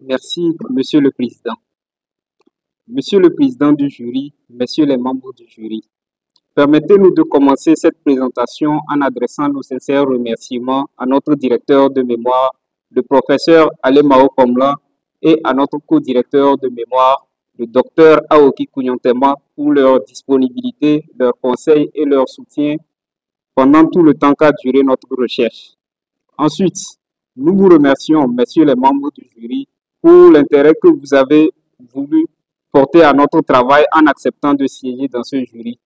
Merci, Monsieur le Président. Monsieur le Président du jury, Messieurs les membres du jury, permettez-nous de commencer cette présentation en adressant nos sincères remerciements à notre directeur de mémoire, le professeur Alemao Komla, et à notre co-directeur de mémoire, le docteur Aoki Kunyantema, pour leur disponibilité, leur conseil et leur soutien pendant tout le temps qu'a duré notre recherche. Ensuite, nous vous remercions, messieurs les membres du jury, pour l'intérêt que vous avez voulu porter à notre travail en acceptant de siéger dans ce jury.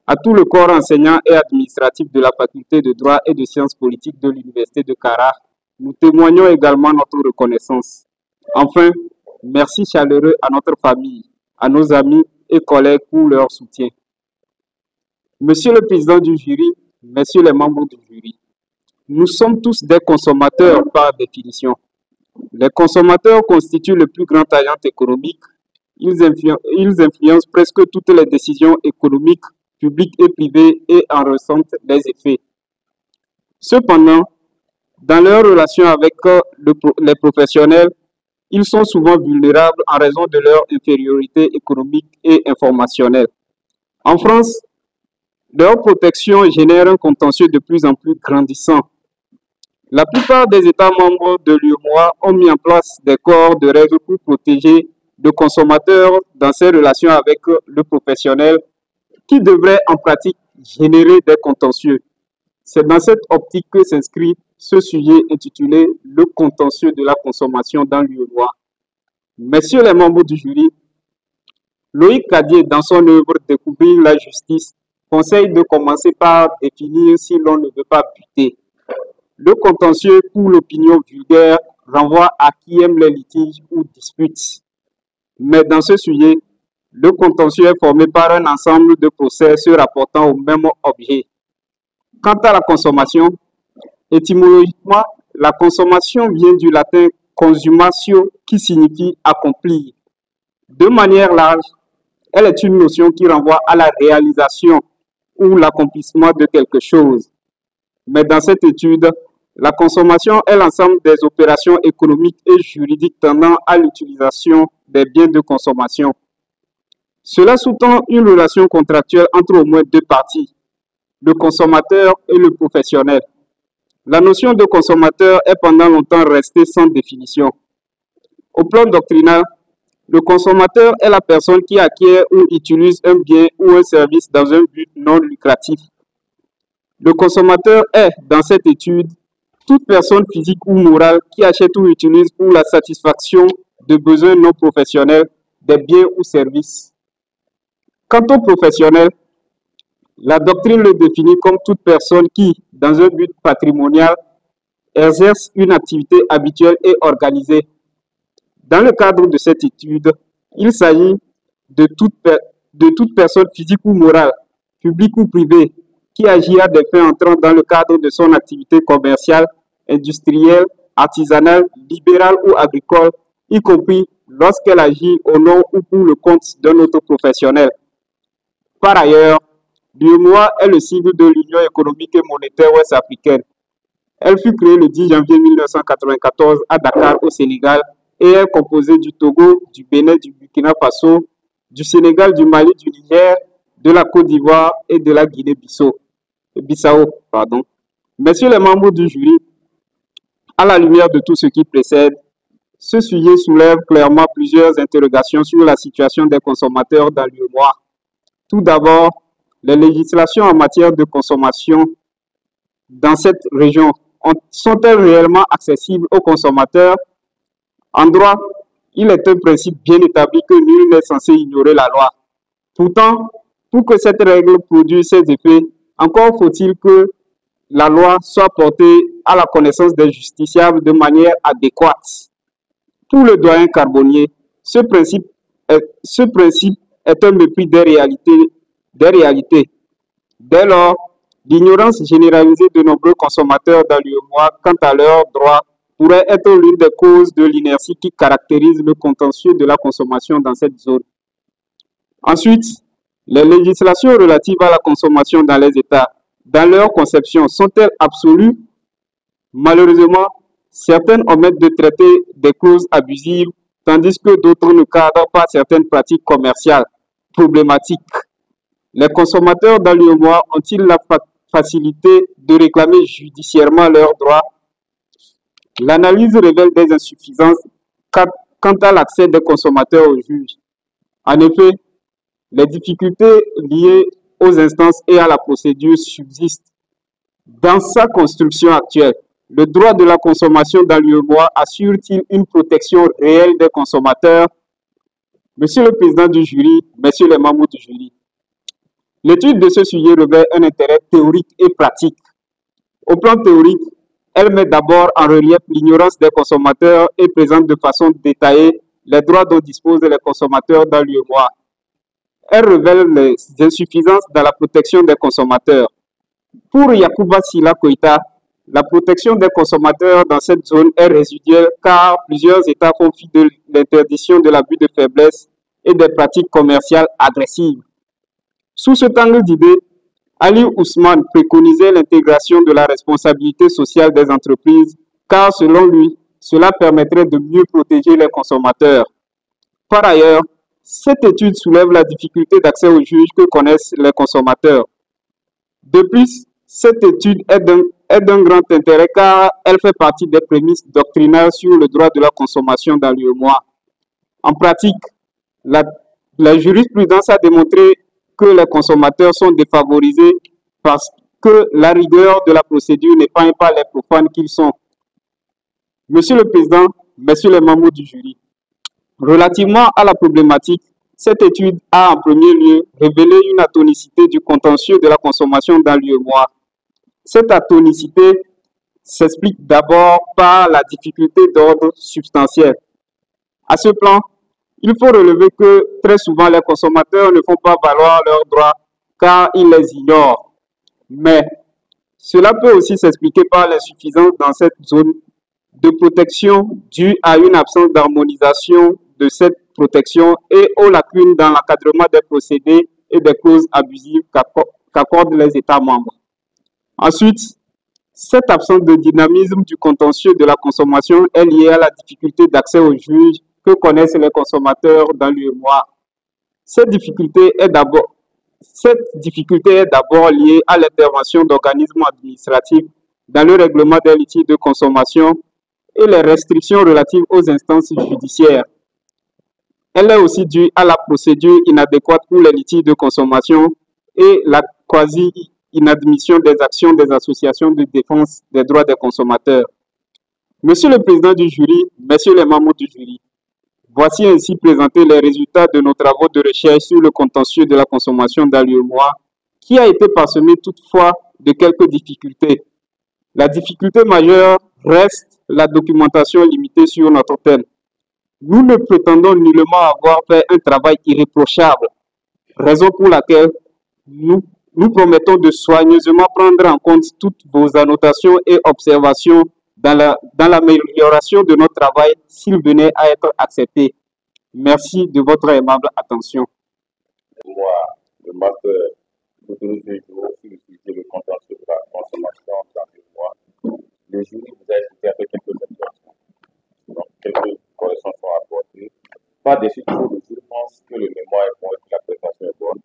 À tout le corps enseignant et administratif de la faculté de droit et de sciences politiques de l'université de Kara, nous témoignons également notre reconnaissance. Enfin, merci chaleureux à notre famille, à nos amis et collègues pour leur soutien. Monsieur le Président du jury, messieurs les membres du jury, nous sommes tous des consommateurs par définition. Les consommateurs constituent le plus grand agent économique. Ils influencent presque toutes les décisions économiques, publiques et privées et en ressentent les effets. Cependant, dans leur relation avec les professionnels, ils sont souvent vulnérables en raison de leur infériorité économique et informationnelle. En France, leur protection génère un contentieux de plus en plus grandissant. La plupart des États membres de l'UEMOA ont mis en place des corps de règles pour protéger le consommateur dans ses relations avec le professionnel qui devraient en pratique générer des contentieux. C'est dans cette optique que s'inscrit ce sujet intitulé « Le contentieux de la consommation dans l'UEMOA ». Messieurs les membres du jury, Loïc Cadier, dans son œuvre « Découvrir la justice », conseille de commencer par définir si l'on ne veut pas buter. Le contentieux pour l'opinion vulgaire renvoie à qui aime les litiges ou disputes. Mais dans ce sujet, le contentieux est formé par un ensemble de procès se rapportant au même objet. Quant à la consommation, étymologiquement, la consommation vient du latin consumatio qui signifie accomplir. De manière large, elle est une notion qui renvoie à la réalisation ou l'accomplissement de quelque chose. Mais dans cette étude, la consommation est l'ensemble des opérations économiques et juridiques tendant à l'utilisation des biens de consommation. Cela sous-tend une relation contractuelle entre au moins deux parties, le consommateur et le professionnel. La notion de consommateur est pendant longtemps restée sans définition. Au plan doctrinal, le consommateur est la personne qui acquiert ou utilise un bien ou un service dans un but non lucratif. Le consommateur est, dans cette étude, toute personne physique ou morale qui achète ou utilise pour la satisfaction de besoins non professionnels des biens ou services. Quant aux professionnels, la doctrine le définit comme toute personne qui, dans un but patrimonial, exerce une activité habituelle et organisée. Dans le cadre de cette étude, il s'agit de toute personne physique ou morale, publique ou privée, qui agit à des fins entrant dans le cadre de son activité commerciale, industrielle, artisanale, libérale ou agricole, y compris lorsqu'elle agit au nom ou pour le compte d'un autre professionnel. Par ailleurs, l'UEMOA est le sigle de l'Union économique et monétaire ouest-africaine. Elle fut créée le 10 janvier 1994 à Dakar, au Sénégal, et est composée du Togo, du Bénin, du Burkina Faso, du Sénégal, du Mali, du Niger, de la Côte d'Ivoire et de la Guinée-Bissau. Messieurs les membres du jury, à la lumière de tout ce qui précède, ce sujet soulève clairement plusieurs interrogations sur la situation des consommateurs dans l'UEMOA. Tout d'abord, les législations en matière de consommation dans cette région sont-elles réellement accessibles aux consommateurs? En droit, il est un principe bien établi que nul n'est censé ignorer la loi. Pourtant, pour que cette règle produise ses effets, encore faut-il que la loi soit portée à la connaissance des justiciables de manière adéquate. Pour le doyen Carbonnier, ce principe est un mépris des réalités. Dès lors, l'ignorance généralisée de nombreux consommateurs dans l'UEMOA quant à leurs droits pourrait être l'une des causes de l'inertie qui caractérise le contentieux de la consommation dans cette zone. Ensuite, les législations relatives à la consommation dans les États, dans leur conception, sont-elles absolues? Malheureusement, Certaines omettent de traiter des clauses abusives, tandis que d'autres ne cadrent pas certaines pratiques commerciales problématiques. Les consommateurs dans l'UEMOA ont-ils la facilité de réclamer judiciairement leurs droits? L'analyse révèle des insuffisances quant à l'accès des consommateurs aux juges. En effet, les difficultés liées aux instances et à la procédure subsistent. Dans sa construction actuelle, le droit de la consommation dans l'UEMOA assure-t-il une protection réelle des consommateurs? Monsieur le président du jury, messieurs les membres du jury, l'étude de ce sujet revêt un intérêt théorique et pratique. Au plan théorique, elle met d'abord en relief l'ignorance des consommateurs et présente de façon détaillée les droits dont disposent les consommateurs dans l'UEMOA. Elle révèle les insuffisances dans la protection des consommateurs. Pour Yacouba Sila Koïta, la protection des consommateurs dans cette zone est résiduelle car plusieurs États font fi de l'interdiction de l'abus de faiblesse et des pratiques commerciales agressives. Sous cet angle d'idée, Ali Ousmane préconisait l'intégration de la responsabilité sociale des entreprises car selon lui, cela permettrait de mieux protéger les consommateurs. Par ailleurs, cette étude soulève la difficulté d'accès aux juges que connaissent les consommateurs. De plus, cette étude est d'un grand intérêt car elle fait partie des prémices doctrinales sur le droit de la consommation dans l'UEMOA. En pratique, la jurisprudence a démontré que les consommateurs sont défavorisés parce que la rigueur de la procédure n'épargne pas les profanes qu'ils sont. Monsieur le Président, messieurs les membres du jury, relativement à la problématique, cette étude a en premier lieu révélé une atonicité du contentieux de la consommation dans l'UEMOA. Cette atonicité s'explique d'abord par la difficulté d'ordre substantiel. À ce plan, il faut relever que très souvent les consommateurs ne font pas valoir leurs droits car ils les ignorent. Mais cela peut aussi s'expliquer par l'insuffisance dans cette zone de protection due à une absence d'harmonisation de cette protection et aux lacunes dans l'encadrement des procédés et des clauses abusives qu'accordent les États membres. Ensuite, cette absence de dynamisme du contentieux de la consommation est liée à la difficulté d'accès aux juges que connaissent les consommateurs dans l'UEMOA. Cette difficulté est d'abord liée à l'intervention d'organismes administratifs dans le règlement des litiges de consommation et les restrictions relatives aux instances judiciaires. Elle est aussi due à la procédure inadéquate pour les litiges de consommation et la quasi-inadmission des actions des associations de défense des droits des consommateurs. Monsieur le Président du jury, messieurs les membres du jury, voici ainsi présentés les résultats de nos travaux de recherche sur le contentieux de la consommation dans l'UEMOA, qui a été parsemé toutefois de quelques difficultés. La difficulté majeure reste la documentation limitée sur notre thème. Nous ne prétendons nullement avoir fait un travail irréprochable, raison pour laquelle nous promettons de soigneusement prendre en compte toutes vos annotations et observations dans l'amélioration de notre travail s'il venait à être accepté. Merci de votre aimable attention. Moi, le master de deux jours sur le sujet le contentieux de la consommation dans le mois. Le jury vous a expliqué avec quelques observations. Donc, quelques corrections sont apportées. Pas de suite, le jury pense que le mémoire est bon et que la prestation est bonne.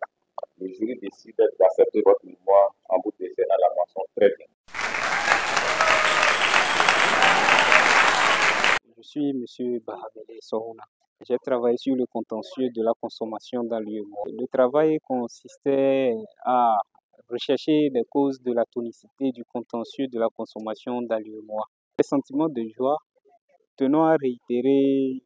Le jury décide d'accepter votre mémoire en vous décernant la mention très bien. Je suis M. Bahamele Sohona. J'ai travaillé sur le contentieux de la consommation dans l'UEMOA. Le travail consistait à rechercher les causes de la tonicité du contentieux de la consommation dans l'UEMOA. Les sentiments de joie, tenons à réitérer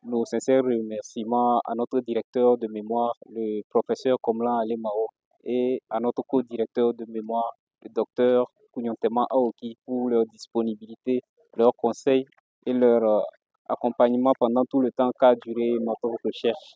nos sincères remerciements à notre directeur de mémoire, le professeur Komlan Alemao, et à notre co-directeur de mémoire, le docteur Kounyantema Aoki, pour leur disponibilité, leurs conseils et leur accompagnement pendant tout le temps qu'a duré notre recherche.